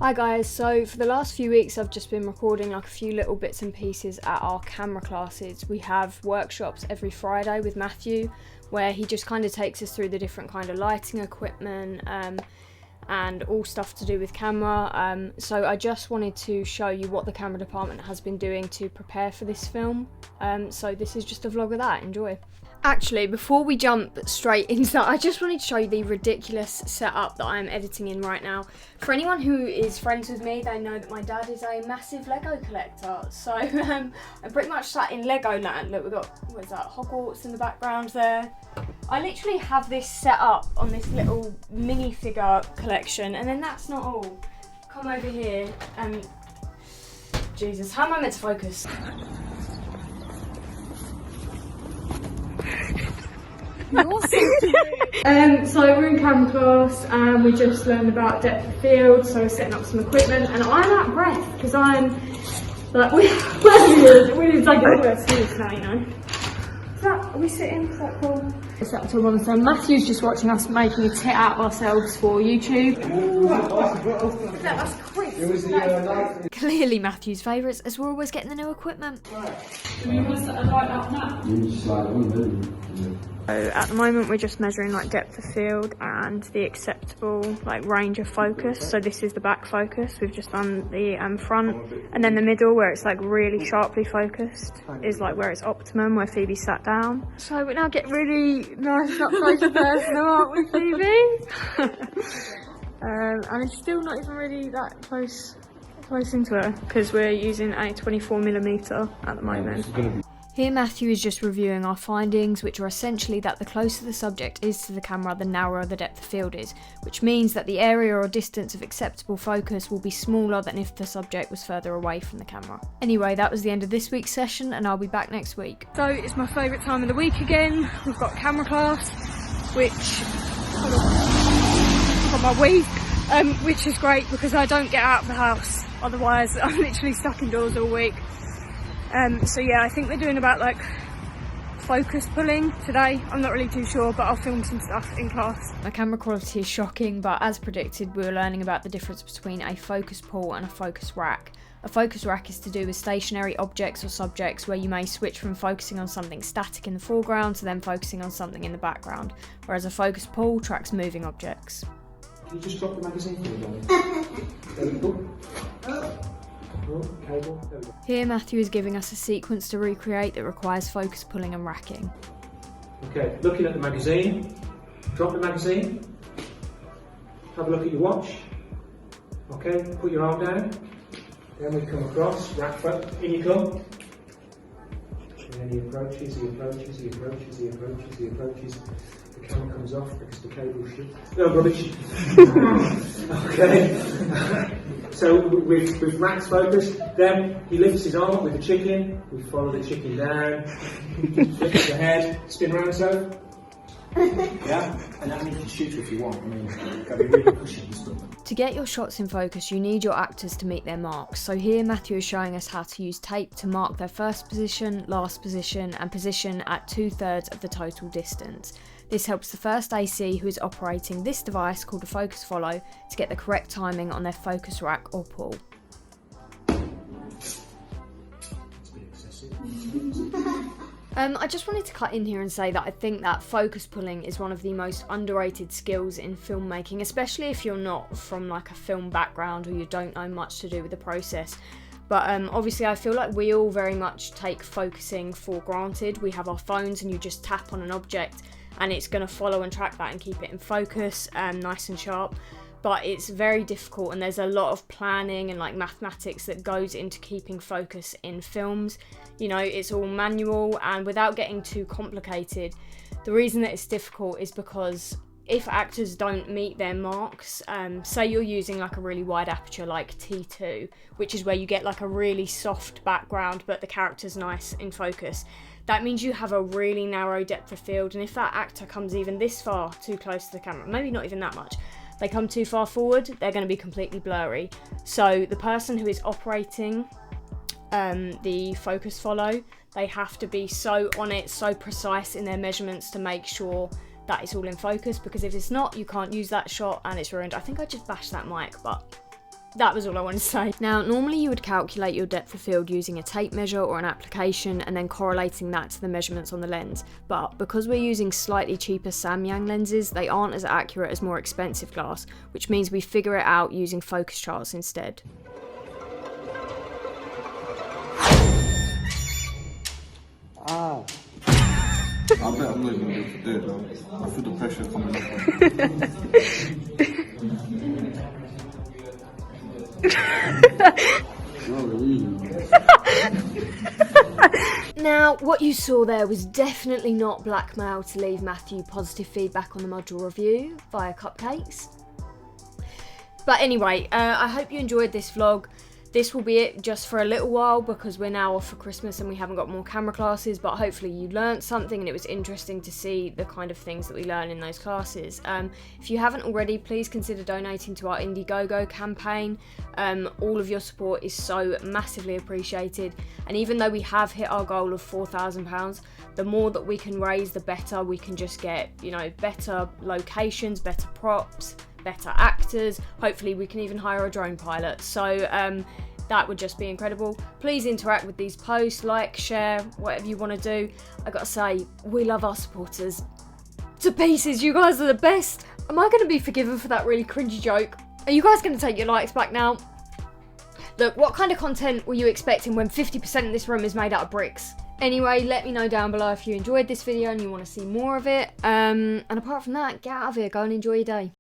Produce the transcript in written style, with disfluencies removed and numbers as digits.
Hi guys, so for the last few weeks I've just been recording like a few little bits and pieces at our camera classes. We have workshops every Friday with Matthew where he just kind of takes us through the different kind of lighting equipment and all stuff to do with camera. So I just wanted to show you what the camera department has been doing to prepare for this film. So this is just a vlog of that, enjoy. Actually, before we jump straight into that, I just wanted to show you the ridiculous setup that I'm editing in right now. For anyone who is friends with me, they know that my dad is a massive Lego collector. So I'm pretty much sat in Lego land. Look, we've got, what is that, Hogwarts in the background there. I literally have this set up on this little minifigure collection, and then that's not all. Come over here and, Jesus, how am I meant to focus? So we're in camera class and we just learned about depth of field, so we're setting up some equipment, and I'm out of breath because I'm like, we need to take it all serious now, you know. Are we sitting? Is that cool? It's up to one. So Matthew's just watching us making a tit out of ourselves for YouTube. That's quick. Clearly Matthew's favourites, as we're always getting the new equipment. Do you want to set a light up now? So at the moment we're just measuring like depth of field and the acceptable like range of focus. So this is the back focus, we've just done the front, and then the middle where it's like really sharply focused is like where it's optimum, where Phoebe sat down. So we now get really nice up close and personal, aren't we, Phoebe? And it's still not even really that close into her because we're using a 24mm at the moment. Here Matthew is just reviewing our findings, which are essentially that the closer the subject is to the camera, the narrower the depth of field is, which means that the area or distance of acceptable focus will be smaller than if the subject was further away from the camera. Anyway, that was the end of this week's session, and I'll be back next week. So it's my favourite time of the week again. We've got camera class, which for my week, which is great because I don't get out of the house. Otherwise, I'm literally stuck indoors all week. So yeah, I think they're doing about like focus pulling today. I'm not really too sure, but I'll film some stuff in class. My camera quality is shocking, but as predicted, we were learning about the difference between a focus pull and a focus rack. A focus rack is to do with stationary objects or subjects where you may switch from focusing on something static in the foreground to then focusing on something in the background, whereas a focus pull tracks moving objects. Can you just drop the magazine for me, darling? Here Matthew is giving us a sequence to recreate that requires focus pulling and racking. Okay, looking at the magazine, drop the magazine, have a look at your watch, okay, put your arm down, then we come across, rack front, in you come, and then he approaches, the camera comes off because the cable's shit. No, rubbish. Okay. So with Max focus, then he lifts his arm with the chicken, we follow the chicken down, lift the head, spin round so. Yeah, and then you can shoot if you want. I mean, gotta be really pushing and stuff. To get your shots in focus, you need your actors to meet their marks. So here Matthew is showing us how to use tape to mark their first position, last position, and position at 2/3 of the total distance. This helps the first AC who is operating this device called a focus follow to get the correct timing on their focus rack or pull. It's a bit excessive. I just wanted to cut in here and say that I think that focus pulling is one of the most underrated skills in filmmaking, especially if you're not from like a film background or you don't know much to do with the process. But obviously I feel like we all very much take focusing for granted. We have our phones and you just tap on an object and it's going to follow and track that and keep it in focus, nice and sharp. But it's very difficult and there's a lot of planning and like mathematics that goes into keeping focus in films. You know, it's all manual, and without getting too complicated, the reason that it's difficult is because if actors don't meet their marks, say you're using like a really wide aperture like T2, which is where you get like a really soft background but the character's nice in focus, that means you have a really narrow depth of field, and if that actor comes even this far too close to the camera, maybe not even that much, they come too far forward, they're going to be completely blurry. So the person who is operating the focus follow, they have to be so on it, so precise in their measurements to make sure that it's all in focus, because if it's not, you can't use that shot and it's ruined. I think I just bashed that mic, but that was all I wanted to say. Now, normally you would calculate your depth of field using a tape measure or an application and then correlating that to the measurements on the lens. But because we're using slightly cheaper Samyang lenses, they aren't as accurate as more expensive glass, which means we figure it out using focus charts instead. I bet I'm not even going to do it though. I feel the pressure coming up. Now, what you saw there was definitely not blackmail to leave Matthew positive feedback on the module review via cupcakes. But anyway, I hope you enjoyed this vlog. This will be it just for a little while because we're now off for Christmas and we haven't got more camera classes, but hopefully you learnt something and it was interesting to see the kind of things that we learn in those classes. If you haven't already, please consider donating to our Indiegogo campaign. All of your support is so massively appreciated, and even though we have hit our goal of £4,000, the more that we can raise, the better we can just get, you know, better locations, better props, better actors. Hopefully we can even hire a drone pilot. So that would just be incredible. Please interact with these posts, like, share, whatever you want to do. I gotta say, we love our supporters to pieces. You guys are the best. Am I going to be forgiven for that really cringy joke? Are you guys going to take your likes back now? Look, what kind of content were you expecting when 50% of this room is made out of bricks? Anyway, let me know down below if you enjoyed this video and you want to see more of it. And apart from that, get out of here, go and enjoy your day.